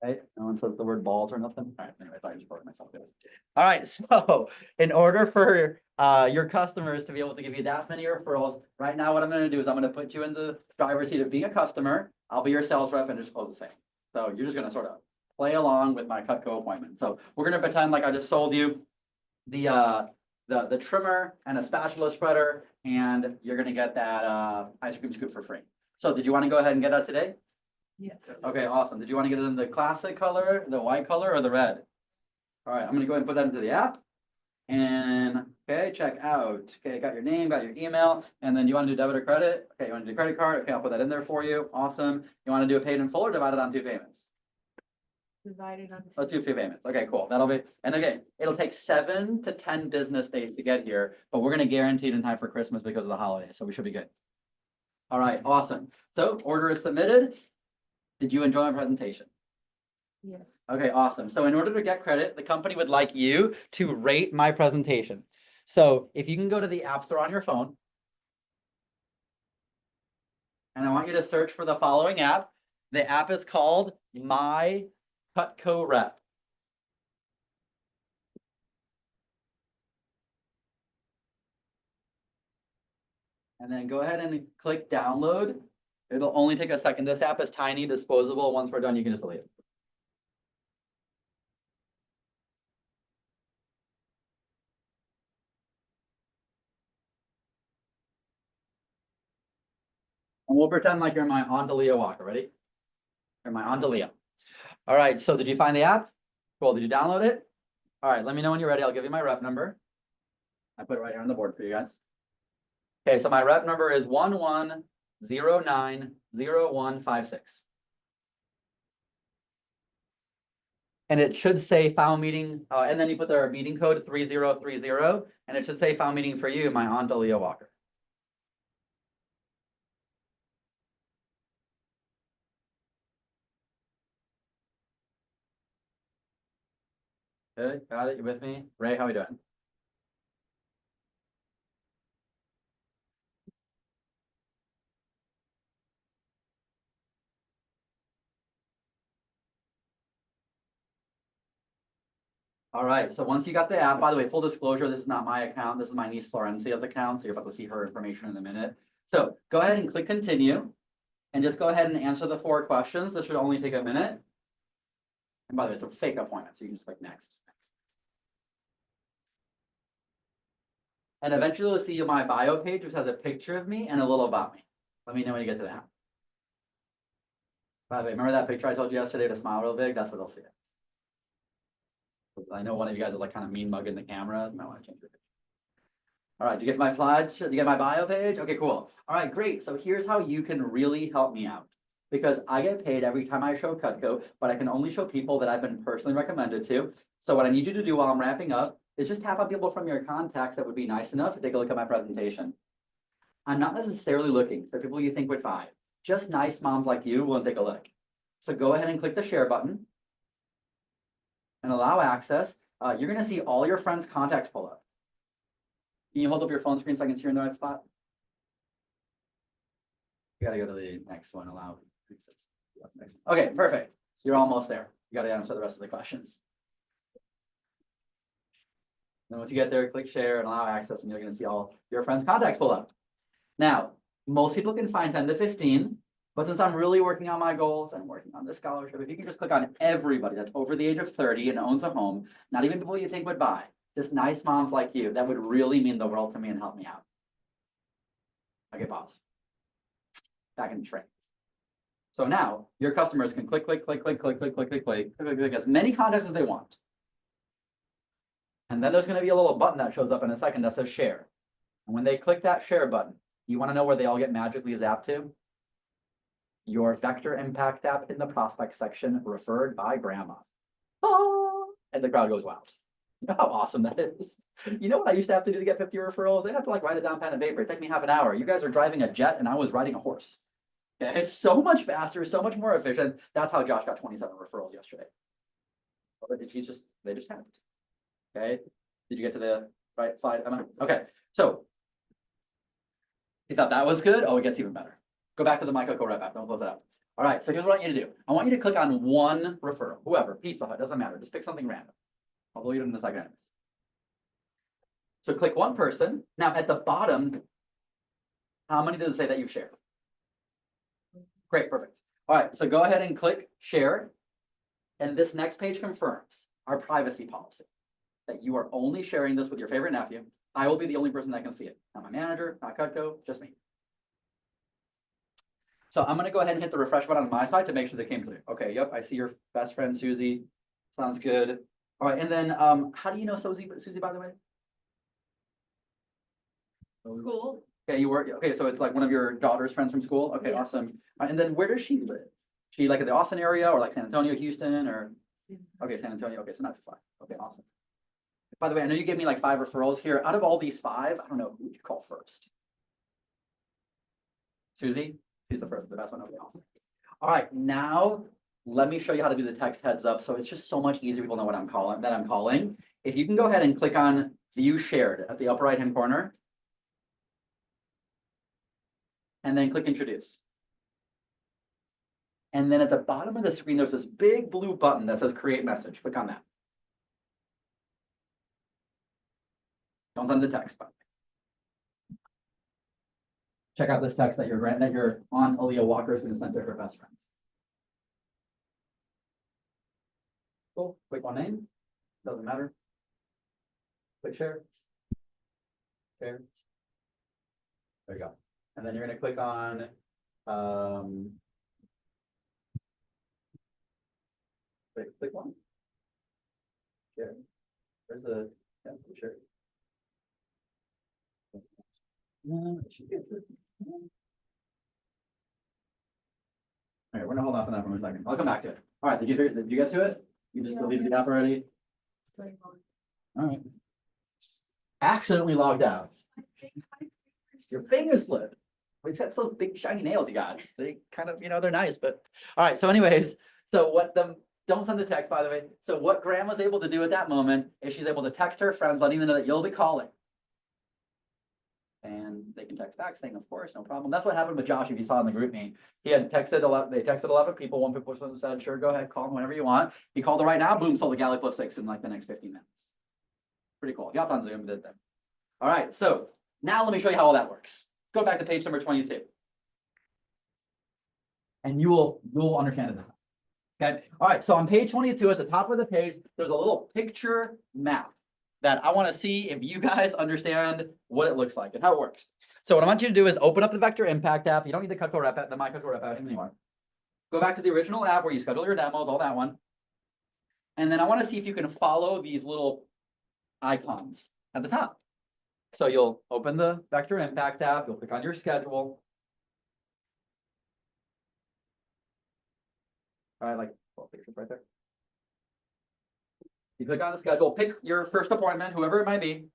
Right? No one says the word balls or nothing. All right, anyway, I thought I just broke myself. All right, so in order for your customers to be able to give you that many referrals, right now what I'm going to do is I'm going to put you in the driver's seat of being a customer. I'll be your sales rep and just close the same. So you're just going to sort of play along with my Cutco appointment. So we're going to pretend like I just sold you the trimmer and a spatula spreader, and you're going to get that ice cream scoop for free. So did you want to go ahead and get that today? Yes. Okay, awesome. Did you want to get it in the classic color, the white color, or the red? All right, I'm gonna go ahead and put that into the app. And okay, check out. Okay, got your name, got your email, and then you want to do debit or credit? Okay, you want to do credit card? Okay, I'll put that in there for you. Awesome. You want to do a paid in full or divided on 2 payments? Divided on. Let's do 2 payments. Okay, cool. That'll be, and again, it'll take 7 to 10 business days to get here, but we're gonna guarantee it in time for Christmas because of the holidays, so we should be good. All right, awesome. So order is submitted. Did you enjoy my presentation? Yes. Okay, awesome. So in order to get credit, the company would like you to rate my presentation. So if you can go to the App Store on your phone, and I want you to search for the following app. The app is called My Cutco Rep. And then go ahead and click download. It'll only take a second. This app is tiny, disposable. Once we're done, you can just delete it. And we'll pretend like you're my Aunt Leah Walker. Ready? You're my Aunt Leah. All right, so did you find the app? Cool, did you download it? All right, let me know when you're ready. I'll give you my rep number. I put it right here on the board for you guys. Okay, so my rep number is 11090156. And it should say file meeting, and then you put their meeting code 3030, and it should say file meeting for you, my Aunt Leah Walker. Good, got it, you with me? Ray, how we doing? All right, so once you got the app, by the way, full disclosure, this is not my account. This is my niece Florencia's account, so you're about to see her information in a minute. So go ahead and click continue, and just go ahead and answer the 4 questions. This should only take a minute. And by the way, it's a fake appointment, so you can just click next. And eventually you'll see my bio page, which has a picture of me and a little about me. Let me know when you get to that. By the way, remember that picture I told you yesterday to smile real big? That's what they'll see it. I know one of you guys is like kind of mean mugging the camera. You might want to change your picture. All right, do you get my slides? Do you get my bio page? Okay, cool. All right, great. So here's how you can really help me out. Because I get paid every time I show Cutco, but I can only show people that I've been personally recommended to. So what I need you to do while I'm wrapping up is just tap on people from your contacts that would be nice enough to take a look at my presentation. I'm not necessarily looking for people you think would buy. Just nice moms like you will take a look. So go ahead and click the share button and allow access. You're going to see all your friends' contacts pull up. Can you hold up your phone screen so I can see you're in the right spot? You got to go to the next one. Allow. Okay, perfect. You're almost there. You got to answer the rest of the questions. Then once you get there, click share and allow access, and you're going to see all your friends' contacts pull up. Now, most people can find 10 to 15, but since I'm really working on my goals and working on this scholarship, if you can just click on everybody that's over the age of 30 and owns a home, not even people you think would buy, just nice moms like you, that would really mean the world to me and help me out. Okay, pause. Back in the train. So now your customers can click as many contacts as they want. And then there's going to be a little button that shows up in a second that says share. And when they click that share button, you want to know where they all get magically zapped to? Your Vector Impact app in the prospect section, referred by grandma. Oh, and the crowd goes wild. You know how awesome that is? You know what I used to have to do to get 50 referrals? They'd have to like write it down pen and paper. It'd take me half an hour. You guys are driving a jet and I was riding a horse. Okay? It's so much faster, so much more efficient. That's how Josh got 27 referrals yesterday. But they just happened. Okay, did you get to the right slide, Emma? Okay, so you thought that was good? Oh, it gets even better. Go back to the My Cutco Rep app. Don't close it out. All right, so here's what I want you to do. I want you to click on one referral, whoever, Pizza Hut, doesn't matter. Just pick something random. I'll delete them in a second. anyways. So click one person. Now at the bottom, how many does it say that you've shared? Great, perfect. All right, so go ahead and click share. And this next page confirms our privacy policy, that you are only sharing this with your favorite nephew. I will be the only person that can see it. Not my manager, not Cutco, just me. So I'm gonna go ahead and hit the refresh button on my side to make sure they came through. Okay, yep, I see your best friend Susie. Sounds good. All right, and then how do you know Susie, by the way? School. Okay, you work, okay, so it's like one of your daughter's friends from school? Okay, Yeah. awesome. All right, and then where does she live? She like in the Austin area or like San Antonio, Houston, or? Okay, San Antonio, okay, so not too far. Okay, awesome. By the way, I know you gave me like 5 referrals here. Out of all these 5, I don't know, who would you call first? Susie? She's the first, the best one, okay, awesome. All right, now let me show you how to do the text heads up. So it's just so much easier, people know what I'm calling. If you can go ahead and click on view shared at the upper right-hand corner. And then click introduce. And then at the bottom of the screen, there's this big blue button that says create message. Click on that. Don't send the text, but check out this text that your aunt Aaliyah Walker is going to send to her best friend. Cool. Click one name. Doesn't matter. Click share. Share. There you go. And then you're going to click on click one. Share. There's the share. No, it should be good. All right, we're gonna hold off on that for a second. I'll come back to it. All right, did you get to it? You just Yeah. deleted the app already? All right. Accidentally logged out. Your finger slipped. It's got those big shiny nails you got. They kind of, they're nice, but all right. So anyways, don't send the text, by the way. So what Graham was able to do at that moment is she's able to text her friends, letting them know that you'll be calling. And they can text back saying, of course, no problem. That's what happened with Josh. If you saw in the group meeting, he had texted 11. They texted 11 people. One person said, "Sure, go ahead, call them whenever you want." He called it right now. Boom, sold the Galley Plus 6 in like the next 15 minutes. Pretty cool. He hopped on Zoom and did that. All right. So now let me show you how all that works. Go back to page number 22, and you will understand it now. Okay. All right. So on page 22, at the top of the page, there's a little picture map that I want to see if you guys understand what it looks like and how it works. So what I want you to do is open up the Vector Impact app. You don't need the Cutco Rep app, the My Cutco Rep app anymore. Go back to the original app where you schedule your demos, all that one. And then I want to see if you can follow these little icons at the top. So you'll open the Vector Impact app, you'll click on your schedule. All right, like pictures right there. You click on the schedule, pick your first appointment, whoever it might be.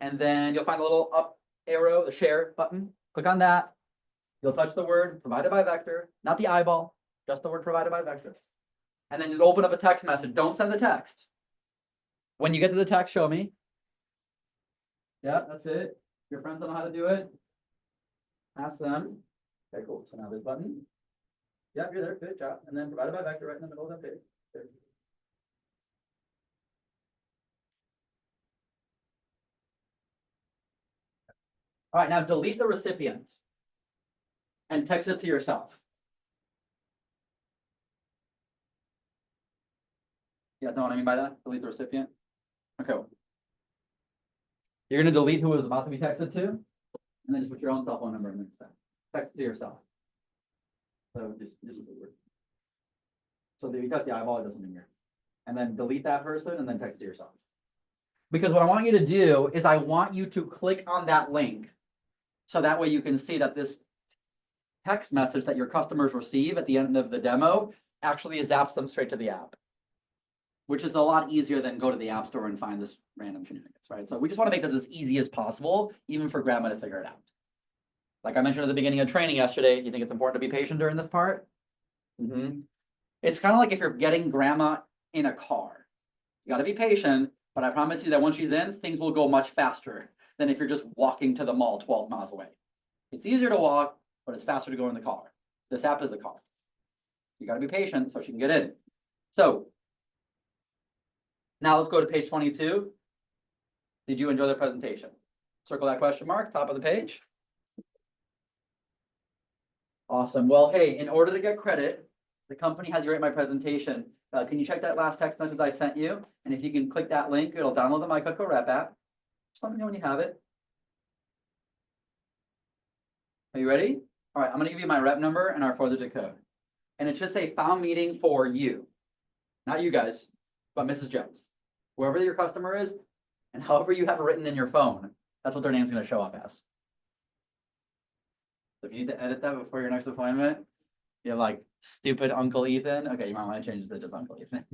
And then you'll find a little up arrow, the share button. Click on that. You'll touch the word provided by Vector, not the eyeball, just the word provided by Vector. And then you'll open up a text message. Don't send the text. When you get to the text, show me. Yeah, that's it. Your friends don't know how to do it. Ask them. Okay, cool. So now this button. Yep, you're there. Good job. And then provided by Vector right in the middle of that page. Good. All right, now delete the recipient and text it to yourself. You guys know what I mean by that? Delete the recipient. Okay. You're gonna delete who it was about to be texted to, and then just put your own cell phone number in instead. Text it to yourself. So just weird. So if you touch the eyeball, it doesn't linger. And then delete that person and then text it to yourself. Because what I want you to do is I want you to click on that link. So that way you can see that this text message that your customers receive at the end of the demo actually zaps them straight to the app, which is a lot easier than go to the app store and find this random shenanigans, right? So we just want to make this as easy as possible, even for grandma to figure it out. Like I mentioned at the beginning of training yesterday, you think it's important to be patient during this part? It's kind of like if you're getting grandma in a car. You got to be patient, but I promise you that once she's in, things will go much faster than if you're just walking to the mall 12 miles away. It's easier to walk, but it's faster to go in the car. This app is the car. You gotta be patient so she can get in. So now let's go to page 22. Did you enjoy the presentation? Circle that question mark, top of the page. Awesome. Well, hey, in order to get credit, the company has you rate my presentation. Can you check that last text message I sent you? And if you can click that link, it'll download the My Cutco Rep app. Just let me know when you have it. Are you ready? All right, I'm gonna give you my rep number and our 4-digit code. And it should say found meeting for you. Not you guys, but Mrs. Jones. Whoever your customer is, and however you have it written in your phone, that's what their name's gonna show up as. So if you need to edit that before your next appointment, you have like stupid Uncle Ethan. Okay, you might want to change it to just Uncle Ethan.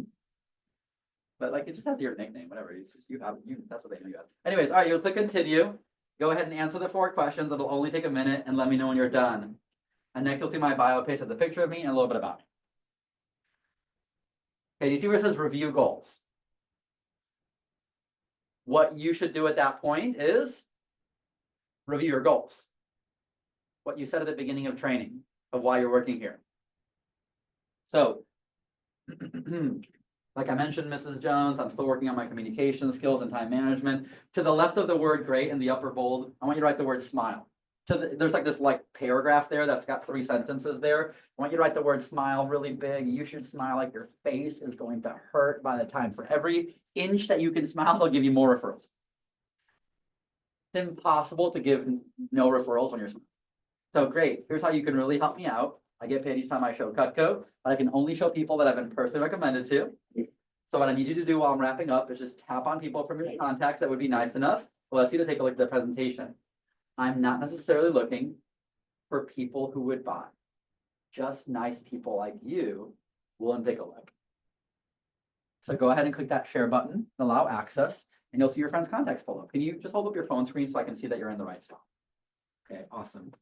But like it just has your nickname, whatever. You have that's what they know you as. Anyways, all right, you'll click continue. Go ahead and answer the 4 questions. It'll only take a minute and let me know when you're done. And next you'll see my bio page has a picture of me and a little bit about me. Okay, do you see where it says review goals? What you should do at that point is review your goals. What you said at the beginning of training of why you're working here. So, like I mentioned, Mrs. Jones, I'm still working on my communication skills and time management. To the left of the word great in the upper bold, I want you to write the word smile. There's like this paragraph there that's got 3 sentences there. I want you to write the word smile really big. You should smile like your face is going to hurt by the time. For every inch that you can smile, they'll give you more referrals. It's impossible to give no referrals when you're smiling. So great, here's how you can really help me out. I get paid each time I show Cutco, but I can only show people that I've been personally recommended to. So what I need you to do while I'm wrapping up is just tap on people from your contacts that would be nice enough. Well, let's see to take a look at the presentation. I'm not necessarily looking for people who would buy. Just nice people like you will take a look. So go ahead and click that share button and allow access, and you'll see your friend's contacts pull up. Can you just hold up your phone screen so I can see that you're in the right spot? Okay, awesome.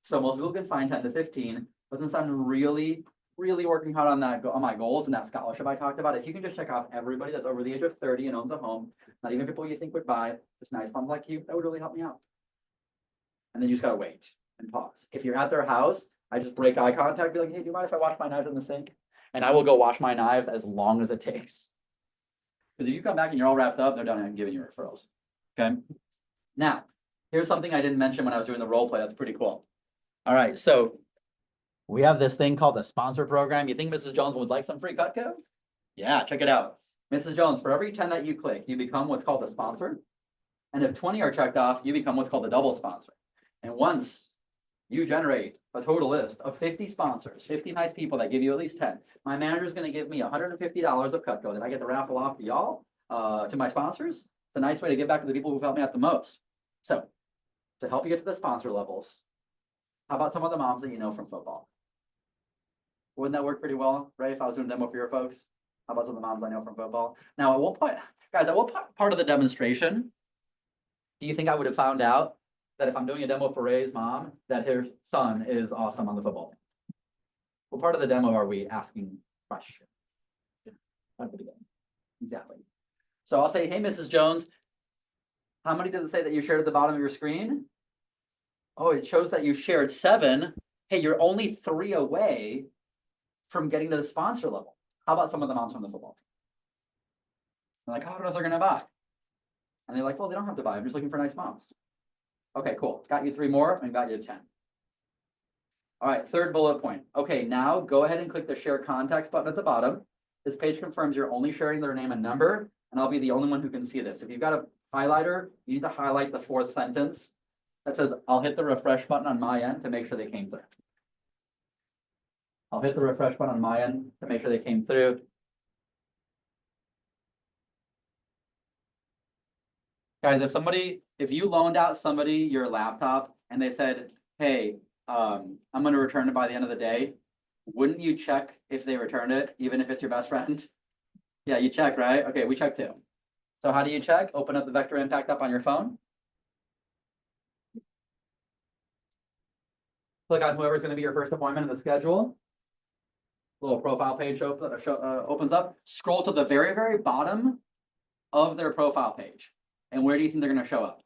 So most people can find 10 to 15, but since I'm really working hard on my goals and that scholarship I talked about, if you can just check off everybody that's over the age of 30 and owns a home, not even people you think would buy, just nice moms like you, that would really help me out. And then you just gotta wait and pause. If you're at their house, I just break eye contact, be like, hey, do you mind if I wash my knives in the sink? And I will go wash my knives as long as it takes. Because if you come back and you're all wrapped up, they're done and giving you referrals. Okay. Now, here's something I didn't mention when I was doing the role play. That's pretty cool. All right, so we have this thing called the sponsor program. You think Mrs. Jones would like some free Cutco? Yeah, check it out. Mrs. Jones, for every 10 that you click, you become what's called a sponsor. And if 20 are checked off, you become what's called a double sponsor. And once you generate a total list of 50 sponsors, 50 nice people that give you at least 10, my manager is going to give me $150 of Cutco that I get to raffle off to y'all, to my sponsors. It's a nice way to give back to the people who've helped me out the most. So to help you get to the sponsor levels, how about some of the moms that you know from football? Wouldn't that work pretty well, right? If I was doing a demo for your folks, how about some of the moms I know from football? Now, at what point, guys, at what part of the demonstration do you think I would have found out that if I'm doing a demo for Ray's mom, that her son is awesome on the football team? What part of the demo are we asking questions? At the beginning. Exactly. So I'll say, hey, Mrs. Jones, how many does it say that you shared at the bottom of your screen? Oh, it shows that you shared 7. Hey, you're only 3 away from getting to the sponsor level. How about some of the moms from the football team? They're like, oh, I don't know if they're gonna buy. And they're like, well, they don't have to buy. I'm just looking for nice moms. Okay, cool. Got you 3 more and got you 10. All right, 3rd bullet point. Okay, now go ahead and click the share contacts button at the bottom. This page confirms you're only sharing their name and number, and I'll be the only one who can see this. If you've got a highlighter, you need to highlight the 4th sentence that says, I'll hit the refresh button on my end to make sure they came through. I'll hit the refresh button on my end to make sure they came through. Guys, if you loaned out somebody your laptop and they said, hey, I'm going to return it by the end of the day, wouldn't you check if they returned it, even if it's your best friend? Yeah, you check, right? Okay, we check too. So how do you check? Open up the Vector Impact app on your phone. Click on whoever's going to be your first appointment in the schedule. Little profile page opens up. Scroll to the very, very bottom of their profile page. And where do you think they're going to show up?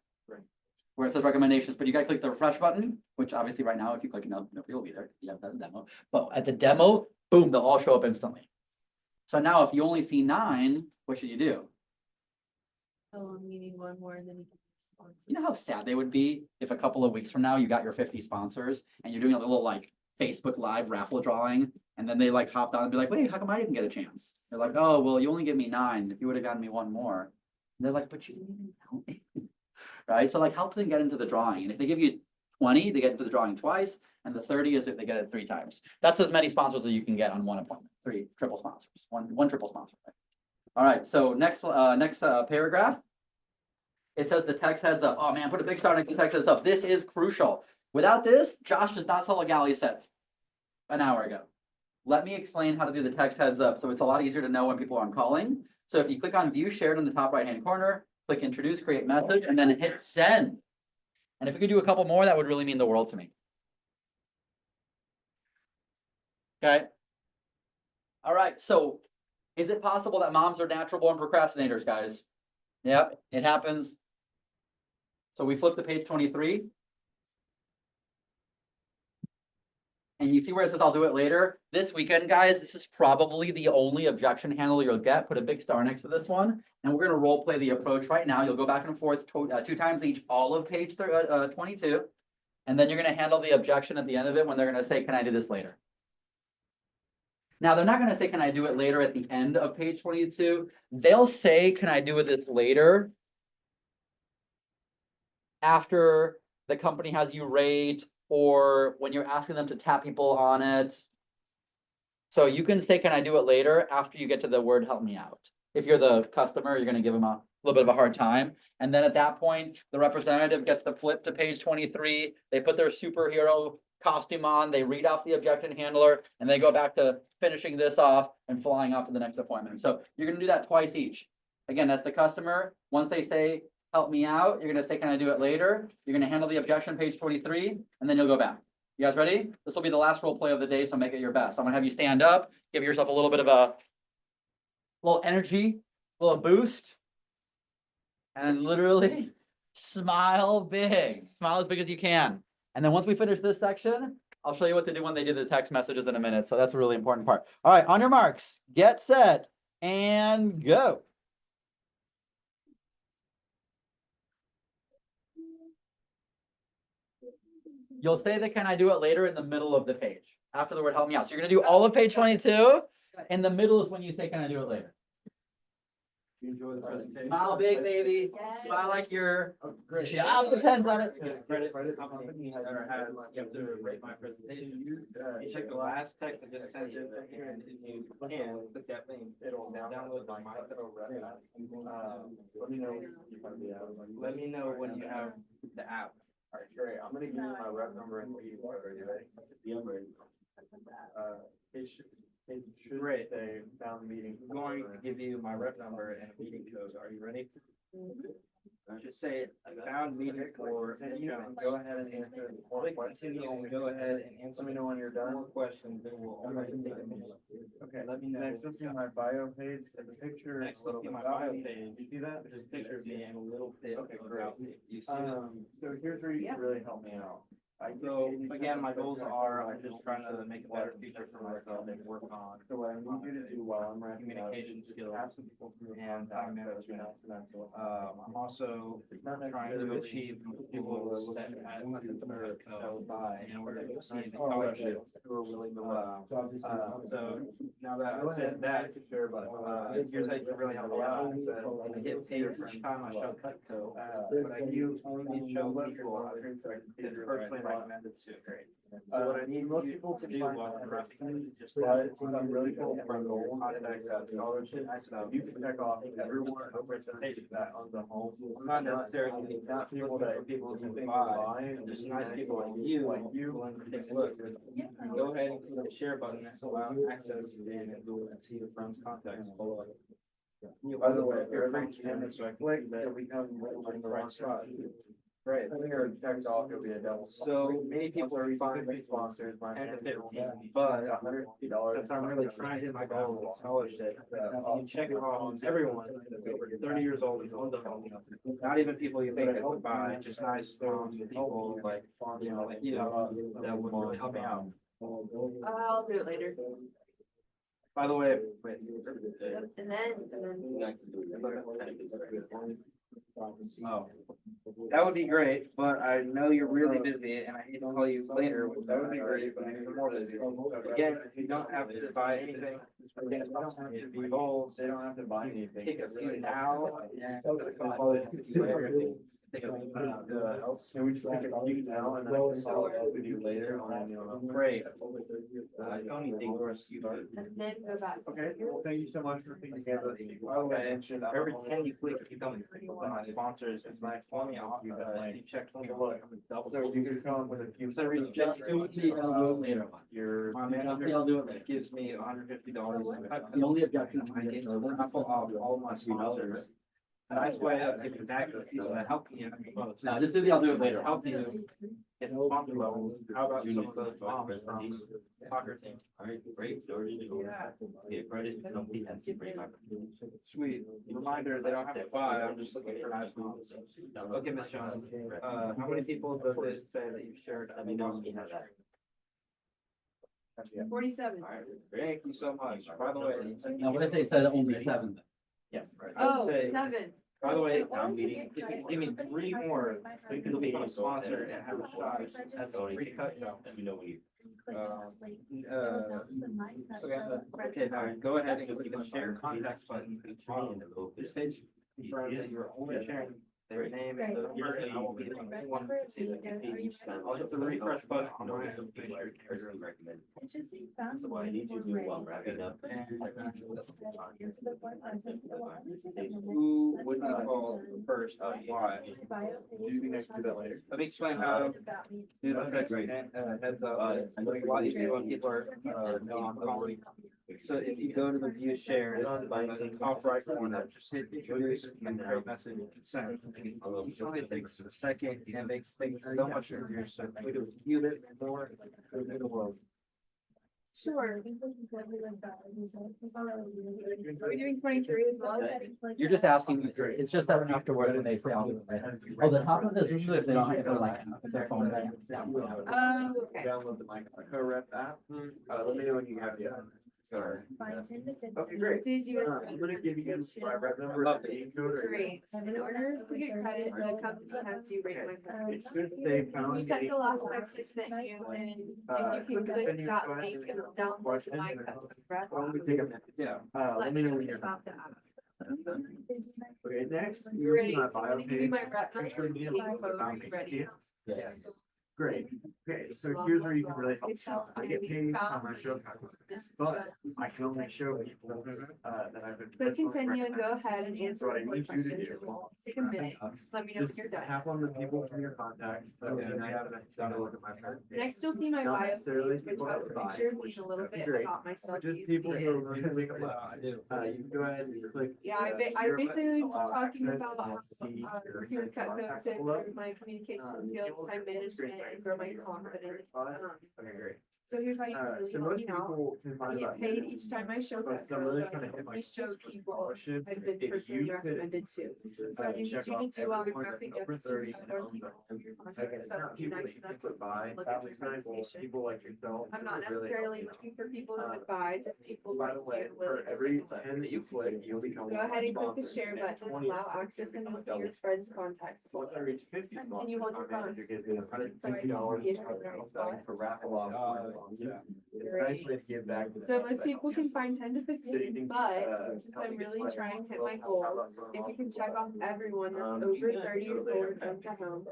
where it says recommendations, but you gotta click the refresh button, which obviously right now, if you click it, nobody will be there. You have that demo, but at the demo, boom, they'll all show up instantly. So now if you only see 9, what should you do? Oh, I'm needing one more and then you can sponsor. You know how sad they would be if a couple of weeks from now you got your 50 sponsors and you're doing a little like Facebook Live raffle drawing, and then they like hopped on and be like, wait, how come I didn't get a chance? They're like, oh, well, you only give me 9. If you would have gotten me one more. And they're like, but you didn't even help me. Right? So like help them get into the drawing. And if they give you 20, they get into the drawing twice. And the 30 is if they get it 3 times. That's as many sponsors as you can get on one appointment. 3 triple sponsors, one triple sponsor. Right? All right, so next paragraph. It says the text heads up. Oh man, put a big star next to the text heads up. This is crucial. Without this, Josh does not sell a galley set an hour ago. Let me explain how to do the text heads up so it's a lot easier to know when people are calling. So if you click on view shared in the top right hand corner, click introduce, create message, and then hit send. And if we could do a couple more, that would really mean the world to me. Okay. All right, so is it possible that moms are natural born procrastinators, guys? Yep, it happens. So we flip to page 23. And you see where it says I'll do it later. This weekend, guys, this is probably the only objection handle you'll get. Put a big star next to this one. And we're going to role play the approach right now. You'll go back and forth 2 times each, all of page 22. And then you're going to handle the objection at the end of it when they're going to say, can I do this later? Now, they're not going to say, can I do it later at the end of page 22? They'll say, can I do this later after the company has you rate or when you're asking them to tap people on it. So you can say, can I do it later after you get to the word help me out. If you're the customer, you're going to give them a little bit of a hard time. And then at that point, the representative gets to flip to page 23. They put their superhero costume on, they read off the objection handler, and they go back to finishing this off and flying off to the next appointment. So you're going to do that twice each. Again, that's the customer. Once they say, help me out, you're going to say, can I do it later? You're going to handle the objection, page 23, and then you'll go back. You guys ready? This will be the last role play of the day, so make it your best. I'm going to have you stand up, give yourself a little bit of a little energy, a little boost, and literally smile big. Smile as big as you can. And then once we finish this section, I'll show you what to do when they do the text messages in a minute. So that's a really important part. All right, on your marks, get set, and go. You'll say that, can I do it later in the middle of the page after the word help me out. So you're going to do all of page 22. In the middle is when you say, can I do it later? You enjoy the presentation. Smile big, baby. Yes. Smile like your Great. job depends on it. Credit company has ever had, you have to rate my presentation. You check the last text I just sent you, and if you can, click that link, it'll download my micro rep. Let me know. Let me know when you have the app. All right, great. I'm gonna give you my rep number and meeting code. Are you ready? Yeah, I'm ready. It should say found meeting. I'm going to give you my rep number and a meeting code. Are you ready? I should say found meeting for, and you can go ahead and answer more questions. Go ahead and answer. Let me know when you're done. More questions. It will already take a minute. Okay. Let me know. Next, look at my bio page. There's a picture. Next, look at my bio page. You see that? There's a picture of me and a little bit. Okay, great. You see that? So here's where you can really help me out. So again, my goals are, I'm just trying to make a better future for myself and work on. So what I need you to do while I'm wrapping up, communication skills and time management. I'm also trying to achieve people set at in order to see the scholarship who are willing to learn. So now that I said that, here's how you can really help me out. I get paid for each time I show Cutco, but I do only show people I personally recommended to. Great. What I need most people to do while I'm wrapping just I'm really cool from goal contacts out scholarship. You can check off everyone over to that on the home. Not necessarily not people that people to buy, just nice people like you willing to take a look. Go ahead and click the share button that's allowed access and go and see the friends contacts below. By the way, every time so I click, it'll become in the right spot. Great. I think our tech talk will be a double. So many people are finding sponsors, 10 to 15, but since I'm really trying to hit my goal with scholarship, you check it on everyone, over 30 years old, and older. Not even people you think that would buy, just nice people like, that would help me out. I'll do it later. By the way, wait. And then. Oh, that would be great, but I know you're really busy and I need to call you later, which that would be great, but I'm more busy. Again, if you don't have to buy anything, again, you don't have to be goals, they don't have to buy anything. Take a seat now. Can we just take a seat now and then I'll follow up with you later on, great. I don't need to And then go back. Okay, well, thank you so much for thinking of us. By the way, every 10 you click, you come with my sponsors, it's like 20 off, you check 20 look, double. So you can come with a few. So reach just to the, your. My man, I'll do it later. Gives me $150. The only objection I get raffle off all my sponsors. A nice way of giving back to people and helping you. No, just do the, I'll do it later. Helping you get the sponsor levels. How about some of those moms from soccer team? Alright, great. Yeah, credit, nobody has to bring up. Sweet. Reminder, they don't have to buy, I'm just looking for nice moms. Okay, Ms. Jones, how many people does it say that you've shared? Let me know if you have that. 47. Alright, thank you so much. By the way. Now, what if they said only 7? Yeah. Oh, Say- 7. By the way, Town meeting. if you give me 3 more, you can become a sponsor and have a shot. That's a only. free cut. No. You know, when you. Okay, now go ahead and click the share contacts button. This page confirms that you're only sharing their name and the person. I won't be the only one to see that. I'll hit the refresh button on my computer. Recommend. So what I need you to do while wrapping up. Who would you call first? Why? You can actually do that later. Let me explain how. Do the fix, heads up. I know a lot easier when people are, know I'm calling. So if you go to the view share, on the top right corner, just hit introduce and create message consent. Usually it takes a second and makes things so much easier. So we do view it more in the world. Sure. Are we doing 23 as well? You're just asking, it's just that afterwards when they say, I'll do it later. Oh, the top of this is if they don't have to like, if their phone is like. Okay. Download the micro rep app. Let me know when you have it. Okay, great. Did you? I'm gonna give you my rep number. Love it. Great. In order to get credit, the company has to rate my credit. It's good to say pound You check cake. the last text I sent you, and if you can click that link, it'll download my credit. Why don't we take a minute? Yeah. Let me know when you're. About that. Okay, next, you'll see Great. my So I'm bio gonna give you page. my rep Make sure number. you Link have code, the ready. Yes. Great. Okay, so here's where you can really help. I get paid on my show, but I can only show people that I've been. Click continue and go ahead and answer What I the need you to questions. do. Take a minute. Let me know when Just you're done. tap on the people from your contacts, and I haven't done a look at my phone. Next, you'll see my Not bio necessarily page, which people has that a buy, picture of me which and a little would be bit great. about myself. Just You people see who it. are really quick. You can go ahead and click. Yeah, I basically was talking about human cut notes and improve my communication skills, time management, and grow my confidence. Okay, great. So here's how you can really So help most me out. people can I find get about paid you. each time I show But cut I'm really code, trying to but hit I my only show people scholarship. I've been If personally you could, recommended to. So I need you check to off do while I'm everyone that's wrapping up over this 30 or people in your Okay, contacts, that not would be people that nice you enough can to buy, look at your examples, presentation. people like yourself. I'm not who really necessarily help you. looking for people who would buy, just people By like the way, you for willing to every take a look. 10 that you click, you'll become Go one of ahead my and click the sponsors. share And button and 20 allow access and you'll see your double. friends' contacts. Once I reach 50 And sponsors, you hold my your manager funds. gives me So I $150 can be in the right spot. to raffle off. my funds. It's a nice way to give back. to So the most people can find 10 to So you 15, think, but since I'm really trying to hit my goals, if you can check off everyone that's over 30 years old and owns a home,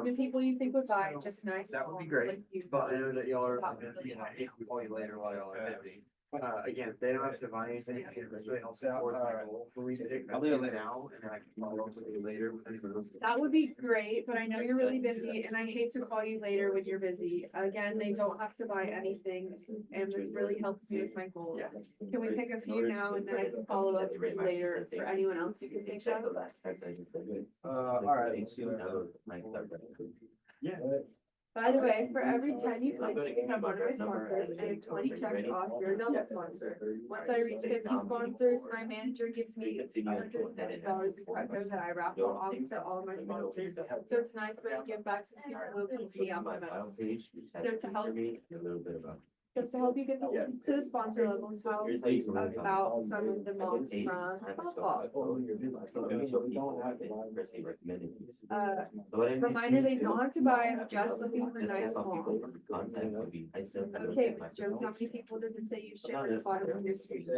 even people you think would buy, just nice. That would be homes great, like you. but I know that y'all are That would busy really and I help. hate to call you later while y'all are busy. Again, they don't have to buy anything, it really helps support my goal. For me to take I'll leave it that now, and then I can follow up with you later. with anything else. That would be great, but I know you're really busy and I hate to call you later when you're busy. Again, they don't have to buy anything and this really helps me with my goals. Can we pick a few now and then I can follow up with you later for anyone else who can think of? All right, let's see. Yeah. By the way, for every 10 you click, you become one of my sponsors and if 20 checks off, you're a double sponsor. Once I reach 50 sponsors, my manager gives me $150 in credit that I wrap off to all of my sponsors. So it's a nice way to give back to people who help me out the most. So to help you get to the sponsor levels, how about some of the moms from softball? Reminder, they don't have to buy, I'm just looking for nice moms. Okay, Ms. Jones, how many people did it say you shared the bottom of your screen? It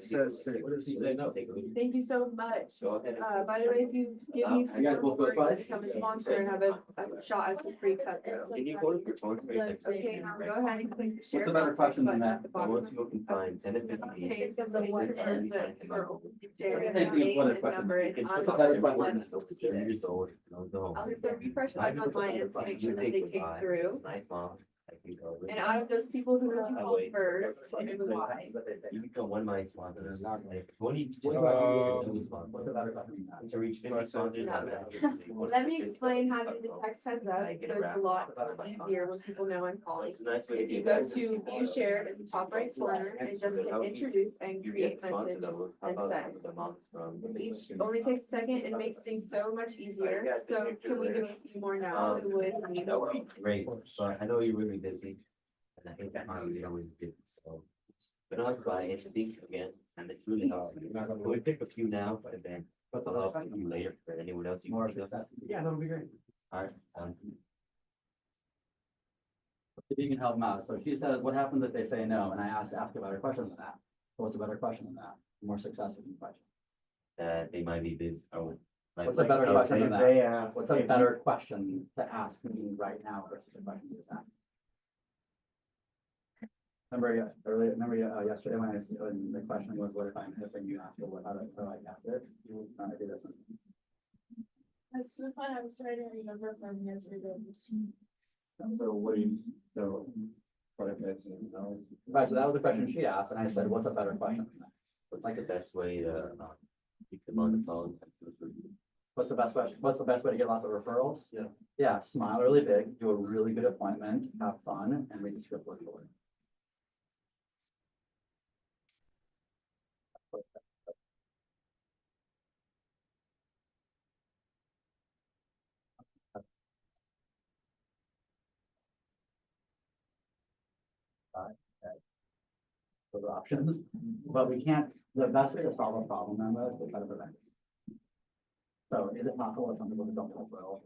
says, what does he say? No. Thank you so much. By the way, if you give me You guys both go $4 twice? to become a sponsor and have a shot at some free cut through. Okay, now go ahead and click the share. What's a better question than button at that? the bottom. Page says the what is the share Same thing as what a and question. number and What's a better on question? I'll hit the refresh button on my end to make sure that they came through. Nice mom. And out of those people who would you call first and why? You become one mind sponsor. There's not like 20. What's a better question than that? To reach 50 sponsors. Let me explain how to do the text heads up, so it's a lot easier when people know I'm calling. It's a nice way. If you go to view shared at the top right corner and just hit introduce and create message and send. Each only takes a second and makes things so much easier, so can we give a few more now who would need? Great, so I know you're really busy. And I think that you're always busy, so. We don't have to buy anything again, and it's really hard. We pick a few now, and then I'll help you later for anyone else you More can. success. Yeah, that'll be great. Alright, If you can help them out. So she says, what happens if they say no? And I ask a better question than that. So what's a better question than that? More success in the question. that they might be busy, or. like- What's a better I would question say than that? They asked. What's a better question to ask me right now versus the question you just asked? Remember yesterday when the question was, what if I'm missing you after what, how do I after? You trying to do this. That's so fun, I was trying to remember from yesterday. So what do you, so. What if it's, you know, right, so that was the question she asked, and I said, what's a better question than that? What's like the best way to, keep them on the phone? What's the best question? What's the best way to get lots of referrals? Yeah. Yeah, smile really big, do a really good appointment, have fun, and read the script word for word. Those are options, but we can't, the best way to solve a problem, Member, is to try to prevent it. So is it possible that some people just don't have referrals?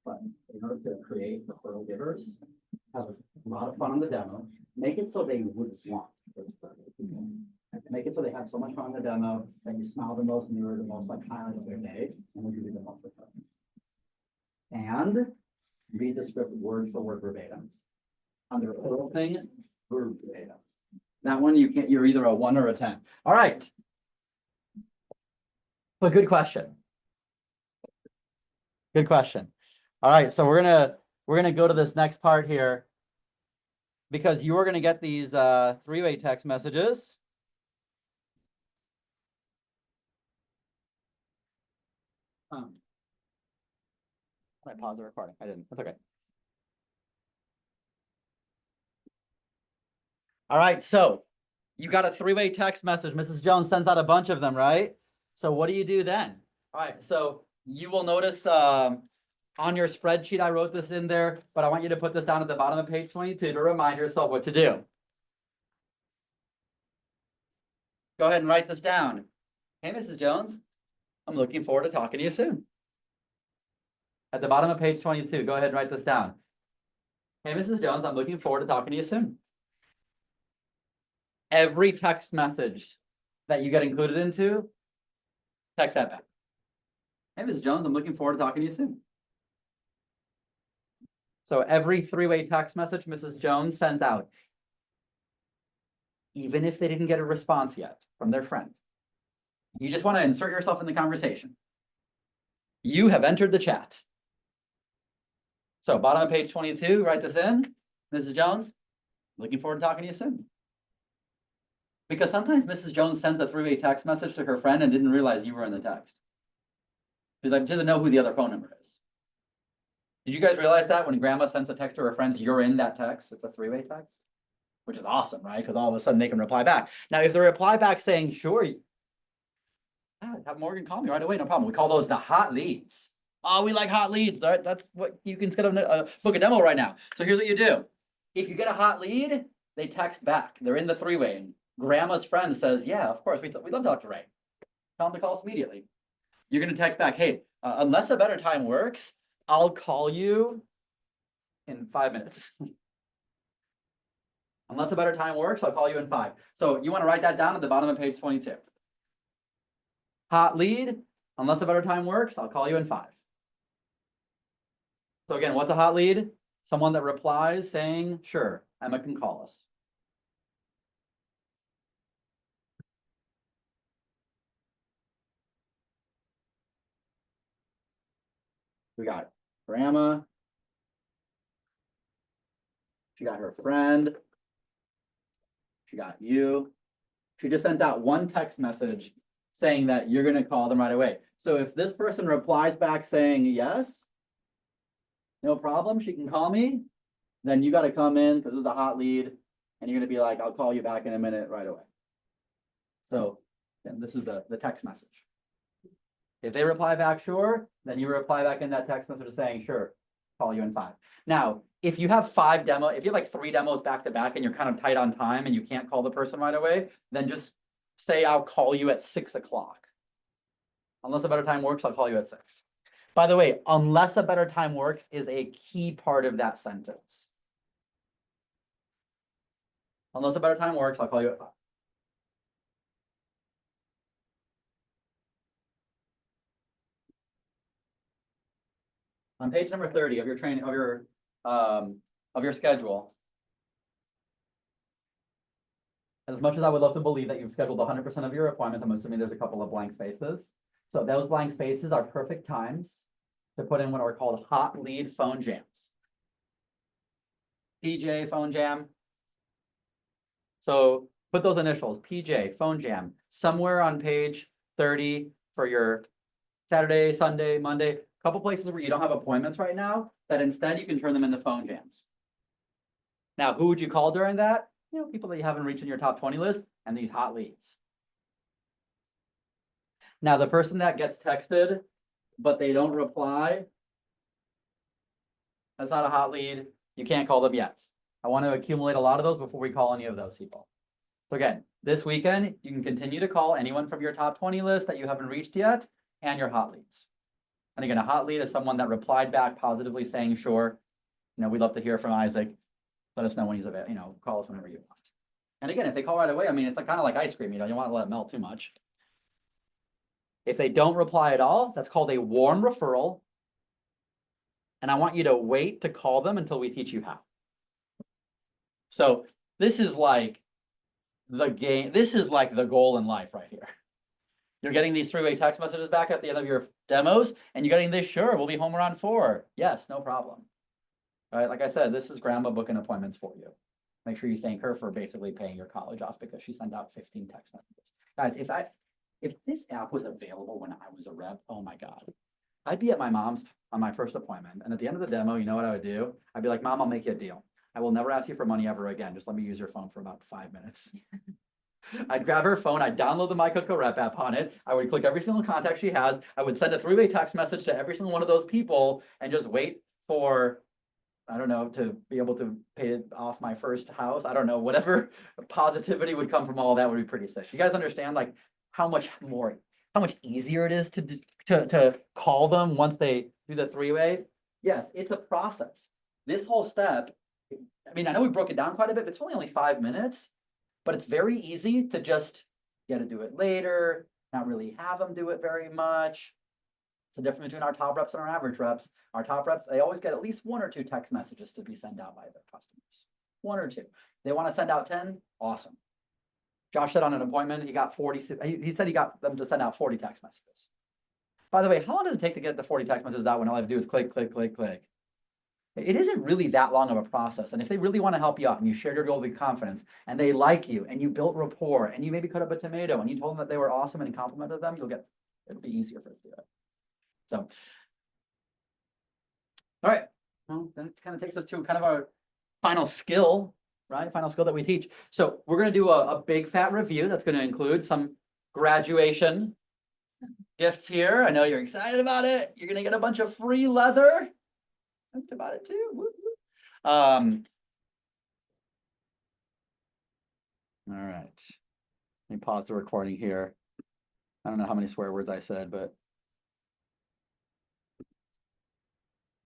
But in order to create referral givers, have a lot of fun on the demo, make it so they would want. Make it so they have so much fun on the demo, that you smile the most and you're the most like highlight of their day, and we give you the most referrals. And read the script word for word verbatim. On the referral thing, word verbatim. That one you can't, you're either a 1 or a 10. All right. But good question. Good question. All right, so we're gonna go to this next part here, because you are gonna get these three-way text messages. I pause the recording. I didn't. That's okay. All right, so you got a three-way text message. Mrs. Jones sends out a bunch of them, right? So what do you do then? All right, so you will notice on your spreadsheet, I wrote this in there, but I want you to put this down at the bottom of page 22 to remind yourself what to do. Go ahead and write this down. Hey, Mrs. Jones, I'm looking forward to talking to you soon. At the bottom of page 22, go ahead and write this down. Hey, Mrs. Jones, I'm looking forward to talking to you soon. Every text message that you get included into, text that back. Hey, Mrs. Jones, I'm looking forward to talking to you soon. So every three-way text message Mrs. Jones sends out, even if they didn't get a response yet from their friend. You just want to insert yourself in the conversation. You have entered the chat. So bottom of page 22, write this in. Mrs. Jones, looking forward to talking to you soon. Because sometimes Mrs. Jones sends a three-way text message to her friend and didn't realize you were in the text. She's like, doesn't know who the other phone number is. Did you guys realize that when grandma sends a text to her friends, you're in that text? It's a three-way text, which is awesome, right? Because all of a sudden they can reply back. Now, if they reply back saying, sure, have Morgan call me right away, no problem. We call those the hot leads. Oh, we like hot leads. All right, that's what you can set up book a demo right now. So here's what you do. If you get a hot lead, they text back. They're in the three-way. And grandma's friend says, yeah, of course, we love Dr. Ray. Tell him to call us immediately. You're going to text back, hey, unless a better time works, I'll call you in 5 minutes. Unless a better time works, I'll call you in 5. So you want to write that down at the bottom of page 22. Hot lead, unless a better time works, I'll call you in 5. So again, what's a hot lead? Someone that replies saying, sure, Emma can call us. We got grandma. She got her friend. She got you. She just sent out one text message saying that you're going to call them right away. So if this person replies back saying yes, no problem, she can call me, then you got to come in because this is a hot lead and you're going to be like, I'll call you back in a minute right away. So then this is the text message. If they reply back, sure, then you reply back in that text message saying, sure, call you in 5. Now, if you have 5 demos, if you have like 3 demos back to back and you're kind of tight on time and you can't call the person right away, then just say, I'll call you at 6 o'clock. Unless a better time works, I'll call you at 6. By the way, unless a better time works is a key part of that sentence. Unless a better time works, I'll call you at 5. On page number 30 of your training of your schedule. As much as I would love to believe that you've scheduled 100% of your appointments, I'm assuming there's a couple of blank spaces. So those blank spaces are perfect times to put in what are called hot lead phone jams. PJ phone jam. So put those initials, PJ phone jam, somewhere on page 30 for your Saturday, Sunday, Monday. Couple places where you don't have appointments right now, that instead you can turn them into phone jams. Now, who would you call during that? You know, people that you haven't reached in your top 20 list and these hot leads. Now, the person that gets texted, but they don't reply, that's not a hot lead. You can't call them yet. I want to accumulate a lot of those before we call any of those people. So again, this weekend, you can continue to call anyone from your top 20 list that you haven't reached yet and your hot leads. And again, a hot lead is someone that replied back positively saying, sure, you know, we'd love to hear from Isaac. Let us know when he's available, you know, call us whenever you want. And again, if they call right away, I mean, it's like, kind of like ice cream, you know, you want to let it melt too much. If they don't reply at all, that's called a warm referral. And I want you to wait to call them until we teach you how. So this is like the game. This is like the goal in life right here. You're getting these 3-way text messages back at the end of your demos, and you're getting this, sure, we'll be home around 4. Yes, no problem. All right, like I said, this is grandma booking appointments for you. Make sure you thank her for basically paying your college off because she sent out 15 text messages. Guys, if this app was available when I was a rep, oh my God. I'd be at my mom's on my first appointment, and at the end of the demo, you know what I would do? I'd be like, Mom, I'll make you a deal. I will never ask you for money ever again. Just let me use your phone for about 5 minutes. I'd grab her phone, I'd download the MyCoco Rep app on it. I would click every single contact she has. I would send a 3-way text message to every single one of those people and just wait for, I don't know, to be able to pay off my first house. I don't know, whatever positivity would come from all that would be pretty sick. You guys understand like how much easier it is to call them once they do the 3-way? Yes, it's a process. This whole step, I mean, I know we broke it down quite a bit, but it's only 5 minutes. But it's very easy to just get to do it later, not really have them do it very much. It's the difference between our top reps and our average reps. Our top reps, they always get at least 1 or 2 text messages to be sent out by their customers. 1 or 2. They want to send out 10, awesome. Josh said on an appointment, he got 40, he said he got them to send out 40 text messages. By the way, how long does it take to get the 40 text messages out when all I have to do is click, click, click, click? It isn't really that long of a process. And if they really want to help you out and you shared your goal with confidence and they like you and you built rapport and you maybe cut up a tomato and you told them that they were awesome and complimented them, it'll be easier for us to do it. So, all right. Well, that kind of takes us to kind of our final skill, right? Final skill that we teach. So we're going to do a big fat review that's going to include some graduation gifts here. I know you're excited about it. You're going to get a bunch of free leather. Talked about it too. Woo, woo. All right. Let me pause the recording here. I don't know how many swear words I said, but